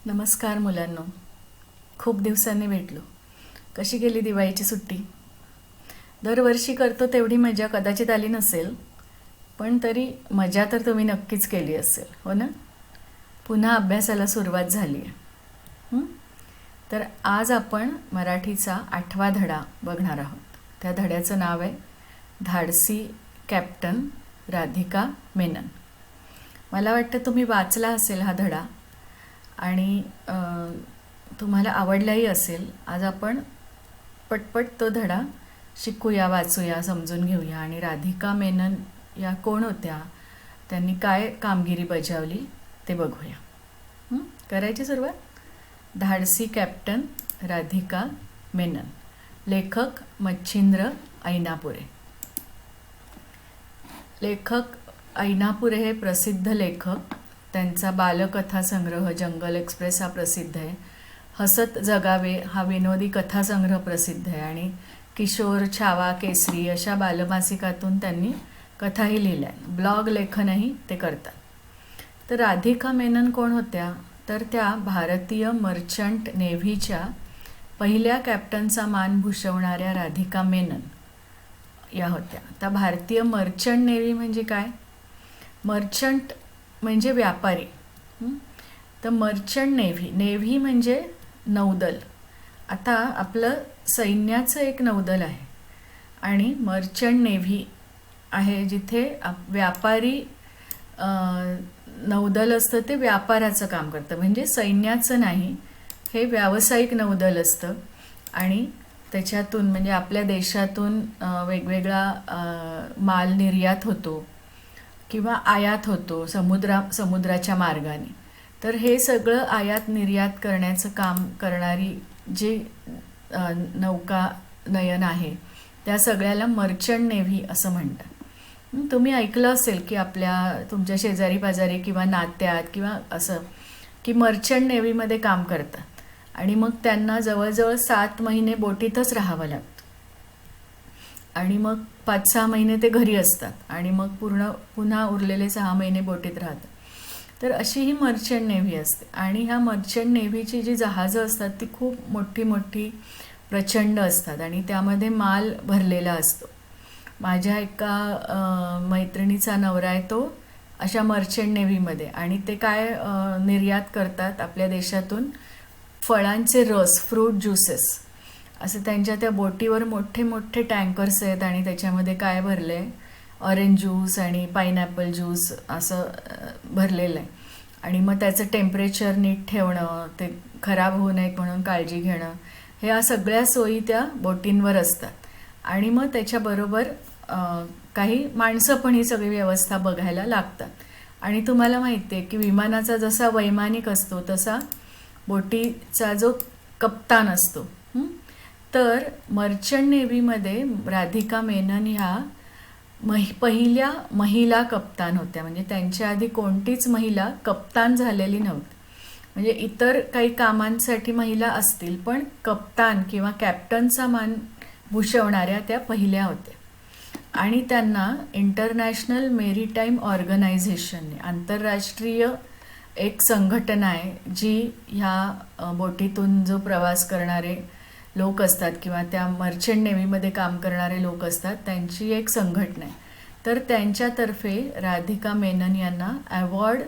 नमस्कार मुलांनो. खूप दिवसांनी भेटलो. कशी गेली दिवाळीची सुट्टी? दरवर्षी करतो तेवढी मजा कदाचित आली नसेल, पण तरी मजा तर तुम्ही नक्कीच केली असेल, हो ना? पुन्हा अभ्यासाला सुरुवात झाली आहे. तर आज आपण मराठीचा 8वा धडा बघणार आहोत. त्या धड्याचं नाव आहे धाडसी कॅप्टन राधिका मेनन. मला वाटतं तुम्ही वाचला असेल हा धडा आणि तुम्हाला आवडलाही असेल. आज आपण पटपट तो धडा शिकूया, वाचूया, समजून घेऊया आणि राधिका मेनन या कोण होत्या, त्यांनी काय कामगिरी बजावली ते बघूया. करायची सुरुवात. धाडसी कॅप्टन राधिका मेनन. लेखक मच्छिंद्र ऐनापुरे. लेखक ऐनापुरे हे प्रसिद्ध लेखक. त्यांचा बालकथासंग्रह जंगल एक्सप्रेस हा प्रसिद्ध आहे. हसत जगावे हा विनोदी कथासंग्रह प्रसिद्ध आहे आणि किशोर, छावा, केसरी अशा बालमासिकातून त्यांनी कथाही लिहिल्या. ब्लॉग लेखनही ते करतात. तर राधिका मेनन कोण होत्या? तर त्या भारतीय मर्चंट नेव्हीच्या पहिल्या कॅप्टनचा मान भूषवणाऱ्या राधिका मेनन या होत्या. आता भारतीय मर्चंट नेव्ही म्हणजे काय? मर्चंट म्हणजे व्यापारी. तर मर्चंट नेव्ही, नेव्ही म्हणजे नौदल. आता आपलं सैन्याचं एक नौदल आहे आणि मर्चंट नेव्ही आहे जिथे व्यापारी नौदल असतं. ते व्यापाराचं काम करतं, म्हणजे सैन्याचं नाही, हे व्यावसायिक नौदल असतं. आणि त्याच्यातून म्हणजे आपल्या देशातून वेगवेगळा माल निर्यात होतो किंवा आयात होतो समुद्राच्या मार्गाने. तर हे सगळं आयात निर्यात करण्याचं काम करणारी जी नौकानयन आहे त्या सगळ्याला मर्चंट नेव्ही असं म्हणतात. तुम्ही ऐकलं असेल की तुमच्या शेजारी पाजारी किंवा नात्यात किंवा असं की मर्चंट नेव्हीमध्ये काम करतात आणि मग त्यांना जवळजवळ 7 महिने बोटीतच राहावं लागतं आणि मग 5-6 महिने ते घरी असतात आणि मग पुन्हा उरलेले 6 महिने बोटीत राहतात. तर अशी ही मर्चंट नेव्ही असते. आणि ह्या मर्चंट नेव्हीची जी जहाजं असतात ती खूप मोठी मोठी प्रचंड असतात आणि त्यामध्ये माल भरलेला असतो. माझ्या एका मैत्रिणीचा नवरा आहे तो अशा मर्चंट नेव्हीमध्ये. आणि ते काय निर्यात करतात आपल्या देशातून? फळांचे रस, फ्रूट ज्युसेस असे त्यांच्या त्या बोटीवर मोठे मोठे टँकर्स आहेत आणि त्याच्यामध्ये काय भरलं आहे? ऑरेंज ज्यूस आणि पाईनॲपल ज्यूस असं भरलेलं आहे. आणि मग त्याचं टेम्परेचर नीट ठेवणं, ते खराब होऊ नयेत म्हणून काळजी घेणं, ह्या सगळ्या सोयी त्या बोटींवर असतात. आणि मग त्याच्याबरोबर काही माणसं पण ही सगळी व्यवस्था बघायला लागतात. आणि तुम्हाला माहिती आहे की विमानाचा जसा वैमानिक असतो तसा बोटीचा जो कप्तान असतो. तर मर्चंट नेव्हीमध्ये राधिका मेनन ह्या पहिल्या महिला कप्तान होत्या. म्हणजे त्यांच्या आधी कोणतीच महिला कप्तान झालेली नव्हती. म्हणजे इतर काही कामांसाठी महिला असतील, पण कप्तान किंवा कॅप्टनचा मान भूषवणाऱ्या त्या पहिल्या होत्या. आणि त्यांना इंटरनॅशनल मेरीटाईम ऑर्गनायझेशनने, आंतरराष्ट्रीय एक संघटना आहे जी ह्या बोटीतून जो प्रवास करणारे लोक असतात किंवा त्या मर्चंट नेव्हीमध्ये काम करणारे लोक असतात त्यांची एक संघटना आहे. तर त्यांच्यातर्फे राधिका मेनन यांना award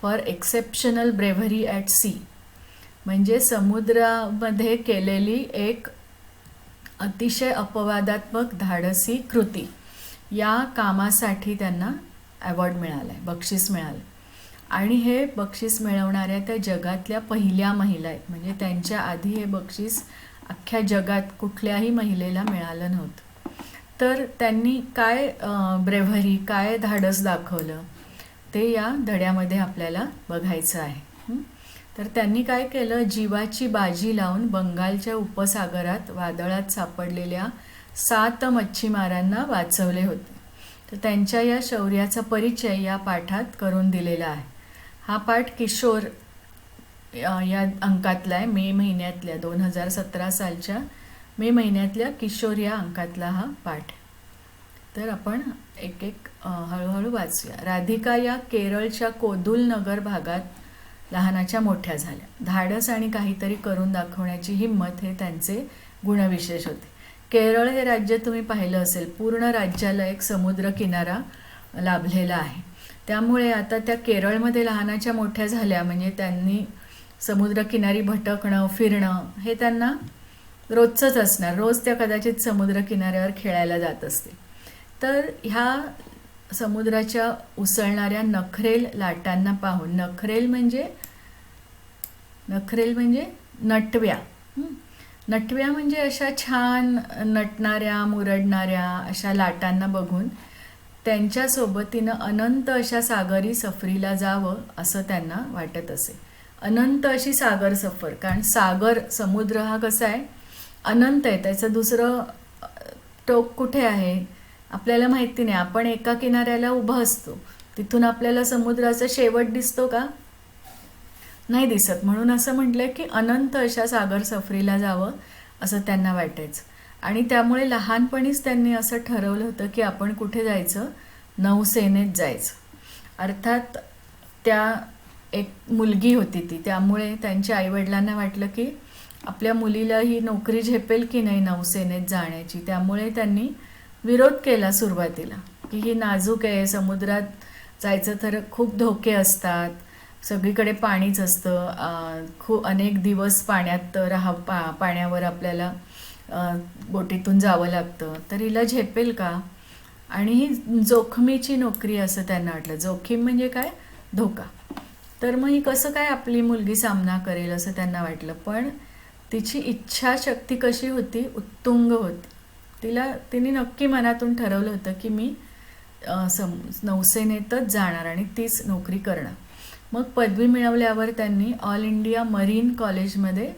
for exceptional bravery at sea, म्हणजे समुद्रामध्ये केलेली एक अतिशय अपवादात्मक धाडसी कृती, या कामासाठी त्यांना अवॉर्ड मिळाला आहे, बक्षीस मिळालं. आणि हे बक्षीस मिळवणाऱ्या त्या जगातल्या पहिल्या महिला आहेत. म्हणजे त्यांच्या आधी हे बक्षीस अख्ख्या जगात कुठल्याही महिलेला मिळालं नव्हतं. तर त्यांनी काय ब्रेव्हरी, काय धाडस दाखवलं ते या धड्यामध्ये आपल्याला बघायचं आहे. तर त्यांनी काय केलं? जीवाची बाजी लावून बंगालच्या उपसागरात वादळात सापडलेल्या 7 मच्छीमारांना वाचवले होते. तर त्यांच्या या शौर्याचा परिचय या पाठात करून दिलेला आहे. हा पाठ किशोर या अंकातला आहे. मे महिन्यातल्या 2017 सालच्या मे महिन्यातल्या किशोर या अंकातला हा पाठ. तर आपण एक एक हळूहळू वाचूया. राधिका या केरळच्या कोदुल नगर भागात लहानाच्या मोठ्या झाल्या. धाडस आणि काहीतरी करून दाखवण्याची हिंमत हे त्यांचे गुणविशेष होते. केरळ हे राज्य तुम्ही पाहिलं असेल, पूर्ण राज्याला एक समुद्र किनारा लाभलेला आहे. त्यामुळे आता त्या केरळमध्ये लहानाच्या मोठ्या झाल्या म्हणजे त्यांनी समुद्रकिनारी भटकणं फिरणं हे त्यांना रोजचंच असणार. रोज त्या कदाचित समुद्रकिनाऱ्यावर खेळायला जात असतील. तर ह्या समुद्राच्या उसळणाऱ्या नखरेल लाटांना पाहून, नखरेल म्हणजे नटव्या, नटव्या म्हणजे अशा छान नटणाऱ्या मुरडणाऱ्या अशा लाटांना बघून त्यांच्या सोबतीनं अनंत अशा सागरी सफरीला जावं असं त्यांना वाटत असे. अनंत अशी सागर सफर, कारण सागर समुद्र हा कसा आहे, अनंत आहे. त्याचं दुसरं टोक कुठे आहे आपल्याला माहिती नाही. आपण एका किनाऱ्याला उभं असतो, तिथून आपल्याला समुद्राचा शेवट दिसतो का? नाही दिसत. म्हणून असं म्हटलं की अनंत अशा सागर सफरीला जावं असं त्यांना वाटायचं. आणि त्यामुळे लहानपणीच त्यांनी असं ठरवलं होतं की आपण कुठे जायचं, नौसेनेत जायचं. अर्थात त्या एक मुलगी होती ती, त्यामुळे त्यांच्या आईवडिलांना वाटलं की आपल्या मुलीला ही नोकरी झेपेल की नाही नौसेनेत जाण्याची. त्यामुळे त्यांनी विरोध केला सुरुवातीला की ही नाजूक आहे, समुद्रात जायचं तर खूप धोके असतात, सगळीकडे पाणीच असतं, खूप अनेक दिवस पाण्यात पाण्यावर आपल्याला बोटीतून जावं लागतं, तर हिला झेपेल का? आणि ही जोखमीची नोकरी असं त्यांना वाटलं. जोखीम म्हणजे काय, धोका. तर मग ही कसं काय आपली मुलगी सामना करेल असं त्यांना वाटलं. पण तिची इच्छाशक्ती कशी होती, उत्तुंग होती. तिने नक्की मनातून ठरवलं होतं की मी नौसेनेतच जाणार आणि तीच नोकरी करणार. मग पदवी मिळवल्यावर त्यांनी ऑल इंडिया मरीन कॉलेजमध्ये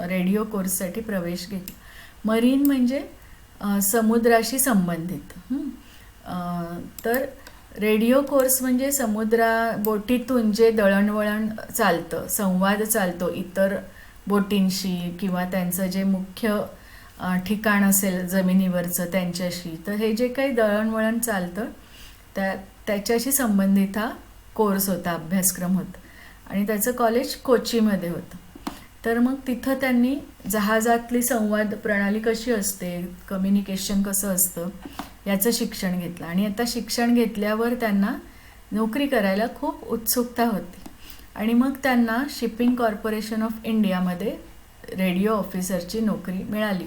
रेडिओ कोर्ससाठी प्रवेश घेतला. मरीन म्हणजे समुद्राशी संबंधित. तर रेडिओ कोर्स म्हणजे बोटीतून जे दळणवळण चालतं, संवाद चालतो इतर बोटींशी किंवा त्यांचं जे मुख्य ठिकाण असेल जमिनीवरचं त्यांच्याशी, तर हे जे काही दळणवळण चालतं त्याच्याशी संबंधित हा कोर्स होता, अभ्यासक्रम होता. आणि त्याचं कॉलेज कोचीमध्ये होतं. तर मग तिथं त्यांनी जहाजातली संवाद प्रणाली कशी असते, कम्युनिकेशन कसं असतं याचं शिक्षण घेतलं. आणि आता शिक्षण घेतल्यावर त्यांना नोकरी करायला खूप उत्सुकता होती. आणि मग त्यांना शिपिंग कॉर्पोरेशन ऑफ इंडियामध्ये रेडिओ ऑफिसरची नोकरी मिळाली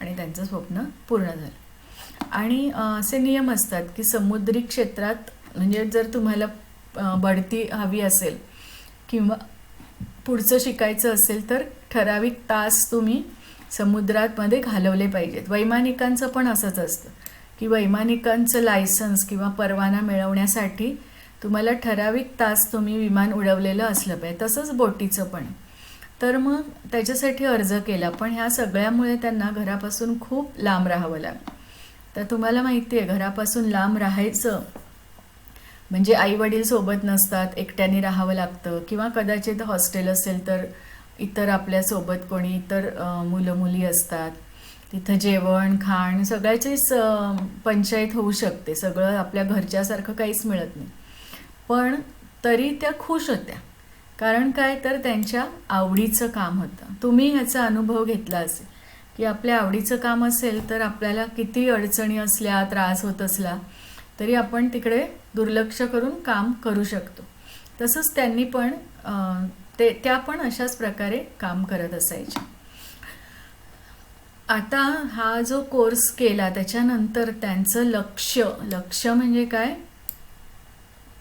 आणि त्यांचं स्वप्न पूर्ण झालं. आणि असे नियम असतात की समुद्री क्षेत्रात म्हणजे जर तुम्हाला बढती हवी असेल किंवा पुढचं शिकायचं असेल तर ठराविक तास तुम्ही समुद्रामध्ये घालवले पाहिजेत. वैमानिकांचं पण असंच असतं की वैमानिकांचं लायसन्स किंवा परवाना मिळवण्यासाठी तुम्हाला ठराविक तास तुम्ही विमान उडवलेलं असलं पाहिजे. तसंच बोटीचं पण. तर मग त्याच्यासाठी अर्ज केला, पण ह्या सगळ्यामुळे त्यांना घरापासून खूप लांब राहावं लागलं. तर तुम्हाला माहिती आहे घरापासून लांब राहायचं म्हणजे आईवडील सोबत नसतात, एकट्याने राहावं लागतं, किंवा कदाचित हॉस्टेल असेल तर इतर आपल्यासोबत कोणी इतर मुलं मुली असतात. तिथं जेवण खाण सगळ्याचीच पंचायत होऊ शकते. सगळं आपल्या घरच्यासारखं काहीच मिळत नाही. पण तरी त्या खुश होत्या. कारण काय, तर त्यांच्या आवडीचं काम होतं. तुम्ही ह्याचा अनुभव घेतला असेल की आपल्या आवडीचं काम असेल तर आपल्याला किती अडचणी असल्या, त्रास होत असला तरी आपण तिकडे दुर्लक्ष करून काम करू शकतो. तसंच त्यांनी पण त्या पण अशाच प्रकारे काम करत असायच्या. आता हा जो कोर्स केला त्याच्यानंतर त्यांचं लक्ष्य म्हणजे काय,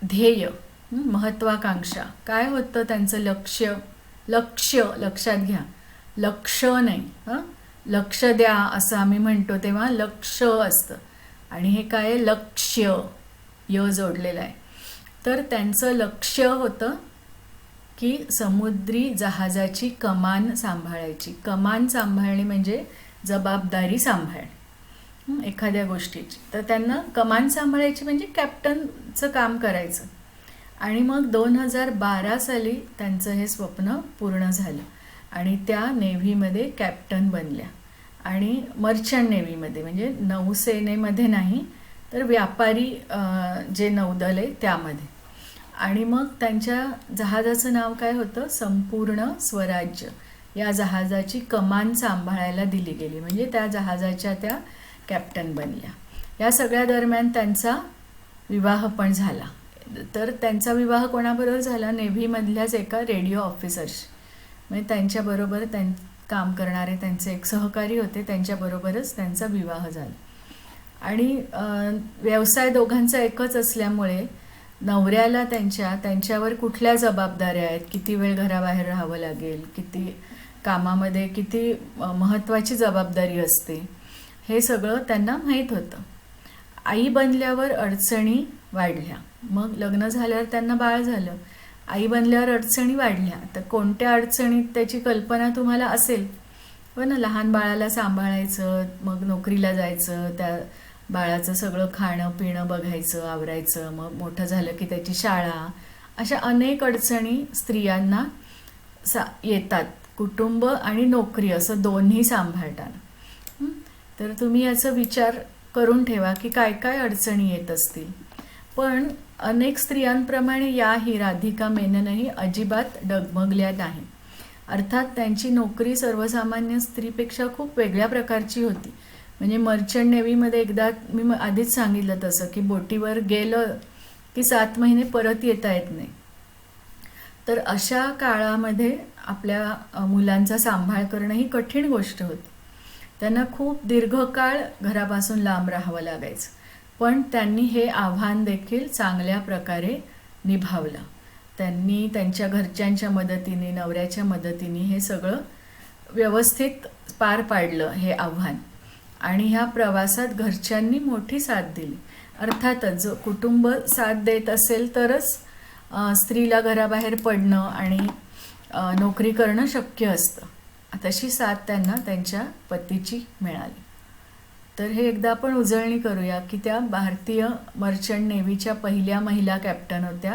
ध्येय, महत्वाकांक्षा काय होतं त्यांचं लक्ष्य लक्षात घ्या, लक्ष नाही, लक्ष द्या असं आम्ही म्हणतो तेव्हा लक्ष असतं. आणि हे काय, लक्ष्य य जोडलेलं आहे. तर त्यांचं लक्ष्य होतं की समुद्री जहाजाची कमान सांभाळायची. कमान सांभाळणे म्हणजे जबाबदारी सांभाळणे एखाद्या गोष्टीची. तर त्यांना कमान सांभाळायची म्हणजे कॅप्टनचं काम करायचं. आणि मग 2012 साली त्यांचं हे स्वप्न पूर्ण झालं आणि त्या नेव्हीमध्ये कॅप्टन बनल्या. आणि मर्चंट नेव्हीमध्ये म्हणजे नौसेनेमध्ये नाही तर व्यापारी जे नौदल आहे त्यामध्ये. आणि मग त्यांच्या जहाजाचं नाव काय होतं, संपूर्ण स्वराज्य. या जहाजाची कमान सांभाळायला दिली गेली, म्हणजे त्या जहाजाच्या त्या कॅप्टन बनल्या. या सगळ्या दरम्यान त्यांचा विवाह पण झाला. तर त्यांचा विवाह कोणाबरोबर झाला, नेव्हीमधल्याच एका रेडिओ ऑफिसरशी. म्हणजे त्यांच्याबरोबर काम करणारे त्यांचे एक सहकारी होते, त्यांच्याबरोबरच त्यांचा विवाह झाला. आणि व्यवसाय दोघांचा एकच असल्यामुळे नवऱ्याला त्यांच्यावर कुठल्या जबाबदाऱ्या आहेत, किती वेळ घराबाहेर राहावं लागेल, किती कामामध्ये किती महत्त्वाची जबाबदारी असते, हे सगळं त्यांना माहीत होतं. आई बनल्यावर अडचणी वाढल्या. मग लग्न झाल्यावर त्यांना बाळ झालं. आई बनल्यावर अडचणी वाढल्या. तर कोणत्या अडचणीत त्याची कल्पना तुम्हाला असेल हो ना. लहान बाळाला सांभाळायचं, मग नोकरीला जायचं, त्या बाळाचं सगळं खाणं पिणं बघायचं, आवरायचं, मग मोठं झालं की त्याची शाळा, अशा अनेक अडचणी स्त्रियांना येतात, कुटुंब आणि नोकरी असं दोन्ही सांभाळताना. तर तुम्ही याचा विचार करून ठेवा की काय काय अडचणी येत असतील. पण अनेक स्त्रियांप्रमाणे याही राधिका मेननही अजिबात डगमगल्या नाही. अर्थात त्यांची नोकरी सर्वसामान्य स्त्रीपेक्षा खूप वेगळ्या प्रकारची होती. म्हणजे मर्चंट नेव्हीमध्ये एकदा मी आधीच सांगितलं तसं की बोटीवर गेलं की 7 महिने परत येता येत नाही. तर अशा काळामध्ये आपल्या मुलांचा सांभाळ करणं ही कठीण गोष्ट होती. त्यांना खूप दीर्घकाळ घरापासून लांब राहावं लागायचं. पण त्यांनी हे आव्हान देखील चांगल्या प्रकारे निभावलं. त्यांनी त्यांच्या घरच्यांच्या मदतीने, नवऱ्याच्या मदतीने हे सगळं व्यवस्थित पार पाडलं हे आव्हान. आणि ह्या प्रवासात घरच्यांनी मोठी साथ दिली. अर्थातच जो कुटुंब साथ देत असेल तरच स्त्रीला घराबाहेर पडणं आणि नोकरी करणं शक्य असतं. तशी साथ त्यांना त्यांच्या पतीची मिळाली. तर हे एकदा आपण उजळणी करूया की त्या भारतीय मर्चंट नेव्हीच्या पहिल्या महिला कॅप्टन होत्या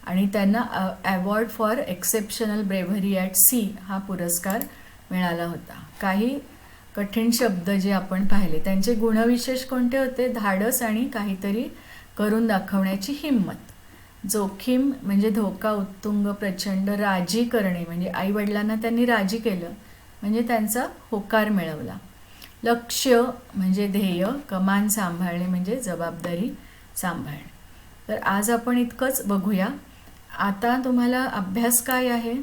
आणि त्यांना award for exceptional bravery at sea हा पुरस्कार मिळाला होता. काही कठीण शब्द जे आपण पाहिले, त्यांचे गुणविशेष कोणते होते, धाडस आणि काहीतरी करून दाखवण्याची हिंमत. जोखीम म्हणजे धोका उत्तुंग प्रचंड. राजी करणे म्हणजे आईवडिलांना त्यांनी राजी केलं, म्हणजे त्यांचा होकार मिळवला. लक्ष्य म्हणजे ध्येय. कमान सांभाळणे म्हणजे जबाबदारी सांभाळणे. तर आज आपण इतकंच बघूया. आता तुम्हाला अभ्यास काय आहे,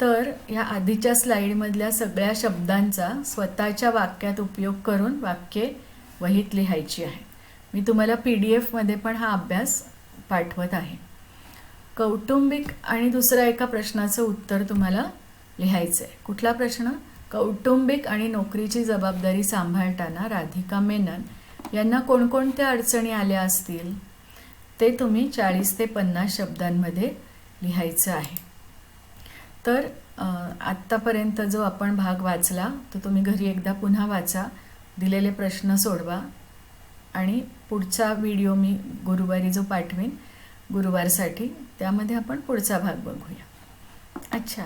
तर या आधीच्या स्लाईडमधल्या सगळ्या शब्दांचा स्वतःच्या वाक्यात उपयोग करून वाक्ये वहीत लिहायची आहे. मी तुम्हाला PDF पण हा अभ्यास पाठवत आहे. कौटुंबिक आणि दुसऱ्या एका प्रश्नाचं उत्तर तुम्हाला लिहायचं आहे. कुठला प्रश्न, कौटुंबिक आणि नोकरीची जबाबदारी सांभाळताना राधिका मेनन यांना कोणकोणत्या अडचणी आल्या असतील ते तुम्ही 40 ते 50 शब्दांमध्ये लिहायचं आहे. तर आत्तापर्यंत जो आपण भाग वाचला तो तुम्ही घरी एकदा पुन्हा वाचा, दिलेले प्रश्न सोडवा आणि पुढचा व्हिडिओ मी गुरुवारी जो पाठवेन गुरुवारसाठी, त्यामध्ये आपण पुढचा भाग बघूया. अच्छा.